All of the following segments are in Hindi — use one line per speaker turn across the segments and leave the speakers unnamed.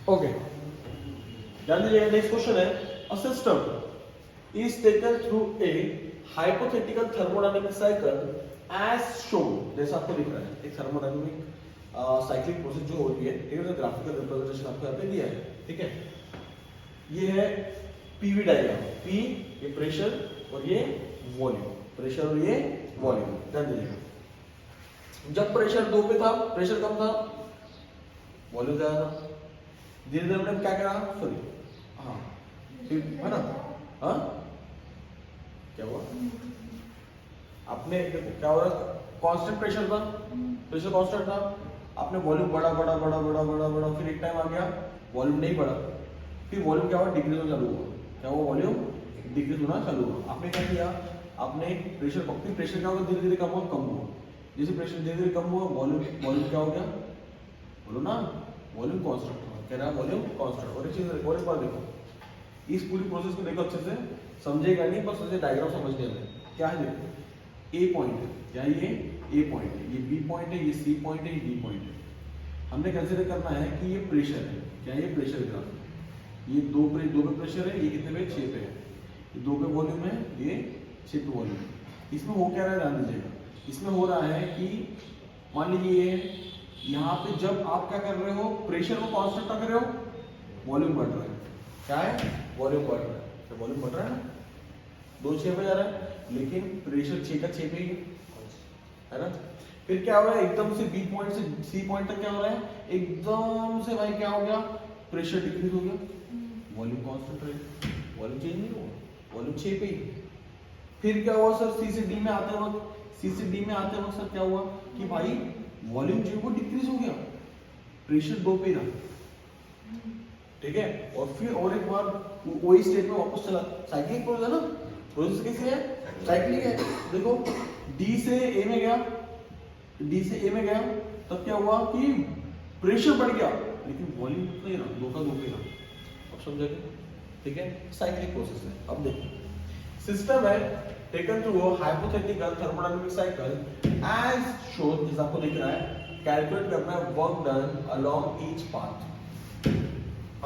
ओके, ध्यान दीजिएगा। नेक्स्ट क्वेश्चन है, a system is taken through a hypothetical thermodynamic cycle as shown. जैसा आपको दिख रहा है एक थर्मोडायनेमिक साइक्लिक प्रोसेस जो होती है, एक ग्राफिकल रिप्रेजेंटेशन आपको यहाँ पे दिया है, ठीक है। ये है पीवी डायग्राम, पी ये प्रेशर और ये वॉल्यूम, प्रेशर और ये वॉल्यूम। ध्यान दीजिएगा, जब प्रेशर 2 पे था, प्रेशर कम था, वॉल्यूम ज्यादा था। धीरे धीरे हमने क्या करा, सॉरी हाँ है ना, हाँ क्या हुआ, आपने देखो क्या हो रहा, कांस्टेंट प्रेशर था, प्रेशर कांस्टेंट था, आपने वॉल्यूम बढ़ा बढ़ा बढ़ा बढ़ा बढ़ा बढ़ा, फिर एक टाइम आ गया वॉल्यूम नहीं बढ़ा, फिर वॉल्यूम क्या हुआ, डिक्रीज होना चालू हुआ। क्या हुआ, वॉल्यूम डिक्रीज होना चालू हुआ। आपने क्या किया, आपने प्रेशर पकड़ी, प्रेशर क्या होगा, धीरे धीरे कम हुआ, कम हुआ। जैसे प्रेशर धीरे धीरे कम हुआ, वॉल्यूम क्या हो गया, बोलो ना, वॉल्यूम कांस्टेंट हुआ। कह रहा है वॉल्यूम कांस्टेंट। और एक चीज और एक बार देखो, इस पूरी प्रोसेस को देखो अच्छे से, समझेगा नहीं बस उसे डायग्राम समझने में। क्या है देखो, ए पॉइंट है, क्या ये ए पॉइंट है, ये बी पॉइंट है, ये सी पॉइंट है, ये डी पॉइंट है। हमने कंसीडर करना है कि ये प्रेशर है, क्या ये प्रेशर ग्राफ है, ये दो पे प्रेशर है, ये कितने पे, 6 पे है, ये 2 पे वॉल्यूम है, ये 6 पे वॉल्यूम है। इसमें हो क्या रहा है, ध्यान दीजिएगा, इसमें हो रहा है कि मान लीजिए यहाँ पे जब आप क्या कर रहे हो, प्रेशर को कांस्टेंट रख रहे हो, वॉल्यूम बढ़ रहा है। क्या है, वॉल्यूम बढ़ रहा है, तो वॉल्यूम बढ़ रहा है ना, 2 6 पे जा रहा है, लेकिन प्रेशर 6 का 6 पे ही है ना। फिर क्या हो रहा है, एकदम से बी पॉइंट से सी पॉइंट तक क्या हो रहा है, एकदम से भाई क्या हो गया, प्रेशर डिक्रीज हो गया, वॉल्यूम कांस्टेंट रहे, वॉल्यूम चेंज नहीं हुआ, वॉल्यूम 6 पे ही। फिर क्या हुआ सर, सी से डी में आते वक्त, सी से डी में आते वक्त सर क्या हुआ कि भाई वॉल्यूम जो है वो डिक्रीज हो गया, प्रेशर 2 पे रहा, ठीक है। और फिर और एक बार वही स्टेट में वापस चला, साइक्लिक प्रोसेस है ना, प्रोसेस कैसे है, साइक्लिक है। देखो डी से ए में गया, डी से ए में गया, तब क्या हुआ कि प्रेशर बढ़ गया, लेकिन वॉल्यूम नहीं रहा, 2 का 2 पे रहा। अब समझे, ठीक है, साइक्लिक प्रोसेस है। अब देखो, सिस्टम है taken through a hypothetical thermodynamic cycle as shown, जैसा आपको दिख रहा है, कैलकुलेट करना है work done along each path,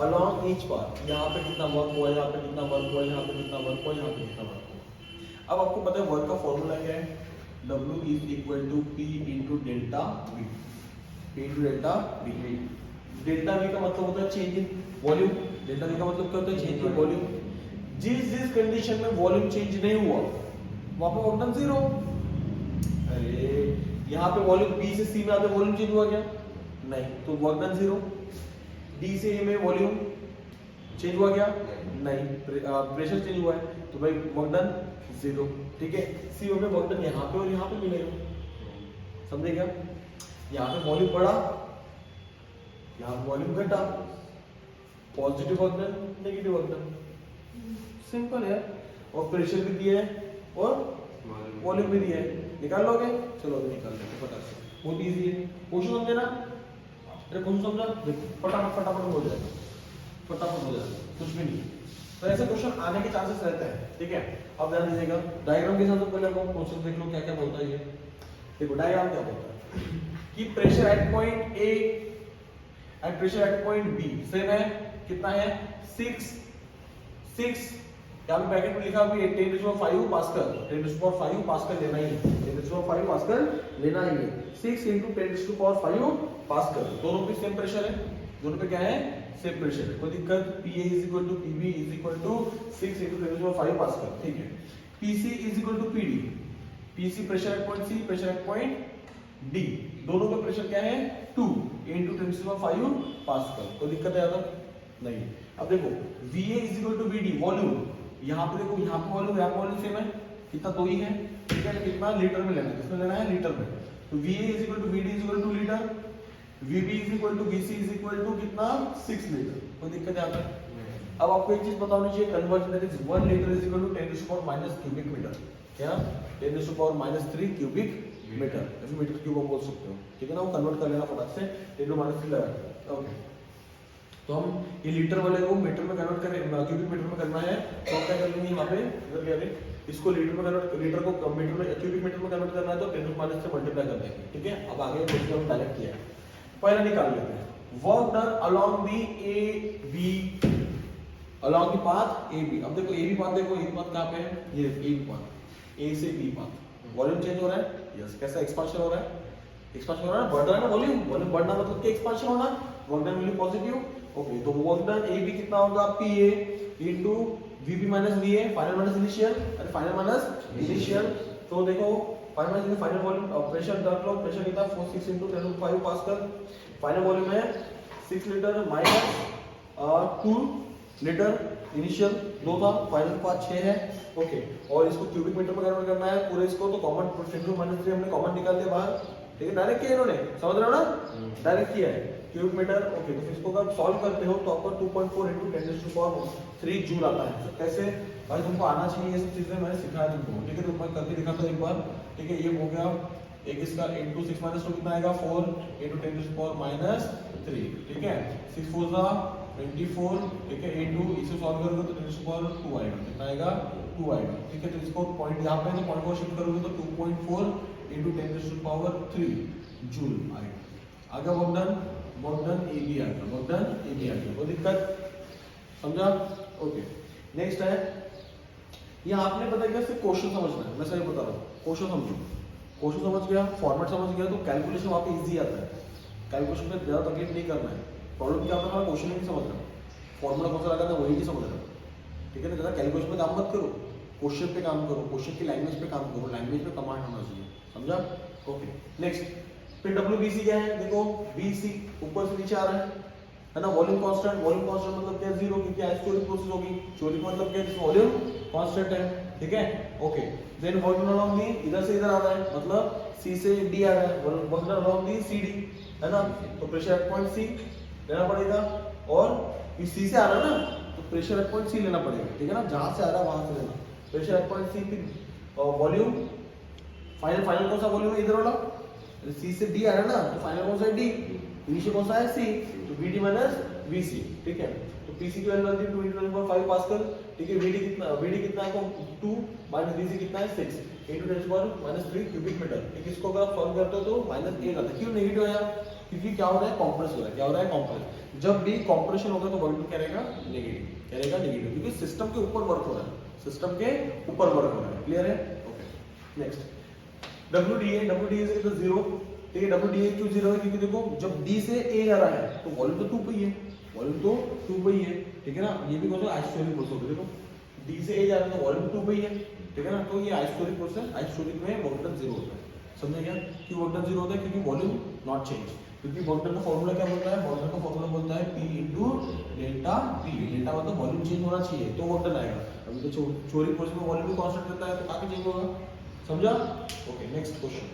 along each path, यहाँ पे कितना वर्क हुआ, यहाँ पे कितना वर्क हुआ, यहाँ पे कितना वर्क हुआ, यहाँ पे कितना वर्क हुआ। अब आपको पता है वर्क का फॉर्मूला क्या है, W is equal to P into delta V, P into delta V। Delta V का मतलब होता है चेंज इन वॉल्यूम, डेल्टा V का मतलब क्या होता है, चेंज इन वॉल्यूम। जिस कंडीशन में वॉल्यूम चेंज नहीं हुआ वहां पे वर्क डन 0। अरे यहाँ पे वॉल्यूम B से C में आते वॉल्यूम चेंज हुआ क्या, नहीं, तो वर्क डन 0। D से A में वॉल्यूम चेंज हुआ क्या, नहीं, प्रेशर चेंज हुआ है, तो भाई वर्क डन 0, ठीक है। सी में वर्क डन यहाँ पे और यहाँ पे मिलेगा, समझे क्या, यहाँ पे वॉल्यूम बढ़ा, यहाँ पे वॉल्यूम घटा, positive work done, negative work done, simple है। और प्रेशर भी दिया है और वॉल्यूम भी दिया है, निकाल लोगे, चलो अभी निकाल लेते फटाफट से, बहुत इजी है। क्वेश्चन समझे ना, अरे क्वेश्चन समझा, देखो फटाफट फटाफट हो जाएगा, फटाफट हो जाएगा, कुछ भी नहीं। तो ऐसे क्वेश्चन आने के चांसेस रहते हैं, ठीक है। अब ध्यान दीजिएगा, डायग्राम के साथ पहले आपको प्रोसेस देख लो क्या क्या बोलता है ये। देखो डायग्राम क्या बोलता है कि pressure at point A and pressure at point B same है, कितना है, 6 यहाँ पे ब्रैकेट में लिखा है 10⁵ पास्कल, 10⁵ पास्कल लेना ही है, 10⁵ पास्कल लेना ही है। 6 इंटू 10⁵ पास्कल, दोनों पे सेम प्रेशर है, दोनों पे क्या है, सेम प्रेशर है, कोई दिक्कत। PA is equal to PB is equal to 6 into 10⁵ pascal, ठीक है। PC is equal to PD, PC pressure at point C, pressure at point D, दोनों का प्रेशर क्या है, 2 इंटू 10⁵ पास्कल, कोई दिक्कत है अगर नहीं। अब देखो VA is equal to VD, volume, यहाँ पे देखो, यहाँ पे वॉल्यूम, यहाँ पे वॉल्यूम सेम है, कितना 2 ही है, ठीक है, कितना लीटर में लेना है, किसमें लेना है, लीटर में। तो VA is equal to VD is equal to litre, VB is equal to VC is equal to कितना, 6 लीटर, कोई दिक्कत है आता है। अब आपको एक चीज बतानी चाहिए, conversion that is 1 litre is equal to 10⁻³ cubic metre, क्या 10⁻³ क्यूबिक मीटर, ऐसे मीटर क्यूब आप बोल सकते हो, ठीक है ना, वो कन्वर्ट कर लेना फटाक से 10⁻³ लगा, ओके। तो हम ये लीटर वाले को मीटर में कन्वर्ट करें, क्यूबिक मीटर में करना है, तो हम क्या करेंगे, यहाँ पे इधर क्या करें, इसको लीटर में कन्वर्ट, लीटर को मीटर में, क्यूबिक मीटर में कन्वर्ट करना है तो 10⁻³ से मल्टीप्लाई कर देंगे, ठीक है। अब आगे क्वेश्चन हम डायरेक्ट किया है, पहले निकाल लेते हैं, work done along the A B, along the path A B. अब देखो ए बी पाथ, देखो ए पाथ कहां पे है, ये ए बी पाथ, ए से बी पाथ। वॉल्यूम चेंज हो रहा है, यस। कैसा एक्सपांशन हो रहा है, एक्सपांशन हो रहा है, बढ़ रहा है ना वॉल्यूम, वॉल्यूम बढ़ना मतलब कि एक्सपांशन होना, work done will be positive. Okay, तो वर्क डन ए बी कितना होगा, P A into VB minus VA, final minus initial, अरे फाइनल माइनस इनिशियल। तो देखो final final volume pressure dot लो, प्रेशर कितना 46 into 10⁵ पास्कल। फाइनल वॉल्यूम है 6 लीटर माइनस 2 लीटर, इनिशियल 2 था, फाइनल पाथ 6 है। ओके, और इसको क्यूबिक मीटर में कन्वर्ट करना है पूरे इसको, तो कॉमन 10⁻³ हमने कॉमन निकाल लिया बाहर, ठीक है, डायरेक्ट किया इन्होंने, समझ रहे हो ना, डायरेक्ट किया है क्यूबिक मीटर। ओके, तो इसको अगर सॉल्व करते हो तो आपको 2.4 into 10⁻³ जूल आता है। तो कैसे भाई, तुमको आना चाहिए ये सब चीजें, मैंने सिखाया तुमको, ठीक है, तो मैं करके दिखाता हूं एक बार, ठीक है। ये हो गया एक इसका into 6 - 2 कितना आएगा, 4 into 10⁻³ ठीक है, 6 4 जा 24, ठीक है, into इसे सॉल्व करोगे तो 10⁻² आएगा, कितना आएगा, 2 आएगा, ठीक है। तो इसको पॉइंट यहाँ पे, तो पॉइंट को शिफ्ट करोगे तो 2.4 into 10⁻³ जूल आएगा। आगे वर्क डन ए बी आ गया, वर्क डन ए बी आ गया, कोई दिक्कत, समझा। ओके, नेक्स्ट है, ये आपने पता क्या सिर्फ क्वेश्चन समझना है, मैं सही बता रहा हूँ, क्वेश्चन समझो, क्वेश्चन समझ गया, फॉर्मेट समझ गया, तो कैलकुलेशन वहाँ पे इजी आता है, कैलकुलेशन में ज़्यादा तकलीफ नहीं करना है। प्रॉब्लम क्या होता है, क्वेश्चन नहीं समझ रहा, फॉर्मूला कौन सा लगाना है वही नहीं समझ रहा, ठीक है ना। ज़्यादा कैलकुलेशन पे काम मत करो, क्वेश्चन पे काम करो, क्वेश्चन की लैंग्वेज पे काम करो, लैंग्वेज पे कमांड होना चाहिए, समझा। ओके, नेक्स्ट, फिर WBC क्या है, देखो BC ऊपर से नीचे आ रहा है ना, वॉल्यूम कांस्टेंट, वॉल्यूम कांस्टेंट मतलब क्या, जीरो, क्योंकि आइसोटोनिक प्रोसेस होगी, चोरिक मतलब क्या, वॉल्यूम कांस्टेंट है, ठीक है। Okay, then work done along the, इधर से इधर आ रहा है, मतलब C से D आ रहा है, वर्क डन अलोंग दी CD है ना, तो प्रेशर एट पॉइंट C लेना पड़ेगा, और इस C से आ रहा है ना, तो प्रेशर एट पॉइंट C लेना पड़ेगा, ठीक है ना, जहां से आ रहा है वहां से लेना, प्रेशर एट पॉइंट C, फिर वॉल्यूम, फाइनल कौन सा वॉल्यूम है, इधर वाला, C से D आ रहा है ना, तो फाइनल कौन सा है, D, इनिशियल कौन सा है, C, तो VD माइनस VC, ठीक है। तो PC की वैल्यू आती है 2 into 10⁵ पास्कल, ठीक है। VD कितना है, 2 माइनस VC कितना है, 6 into 10⁻³ क्यूबिक मीटर, ठीक है। इसको अगर आप सॉल्व करते हो तो -8 आता है, क्यों नेगेटिव आया, क्योंकि क्या हो रहा है, कंप्रेस हो रहा है, क्या हो रहा है, कंप्रेस। जब भी कंप्रेशन होगा तो वॉल्यूम क्या रहेगा, नेगेटिव, क्या रहेगा, नेगेटिव, क्योंकि सिस्टम के ऊपर वर्क हो रहा है, सिस्टम के ऊपर वर्क हो रहा है, क्लियर है। ओके, नेक्स्ट, WDA से कितना, 0, ठीक है। WDA क्यों 0 है, क्योंकि देखो जब D से A जा रहा है तो वॉल्यूम तो 2 पे ही है, वॉल्यूम तो 2 पे ही है, ठीक है ना। ये भी कौन सा आइसोटोनिक प्रोसेस होता है, देखो D से A जा रहा है तो वॉल्यूम 2 पे ही है, ठीक है ना। तो ये आइसोटोनिक प्रोसेस, आइसोटोनिक में वर्क डन 0 होता है, समझे क्या, क्यों वर्क डन 0 होता है, क्योंकि वॉल्यूम नॉट चेंज, क्योंकि वर्क डन का फॉर्मूला क्या बोलता है, वर्क डन का फॉर्मूला बोलता है P into delta P, delta मतलब वॉल्यूम चेंज होना चाहिए तो वर्क डन आएगा। अभी तो चोरी प्रोसेस में वॉल्यूम भी कांस्टेंट रहता है, तो काफी चेंज होगा, समझा। Okay, next question,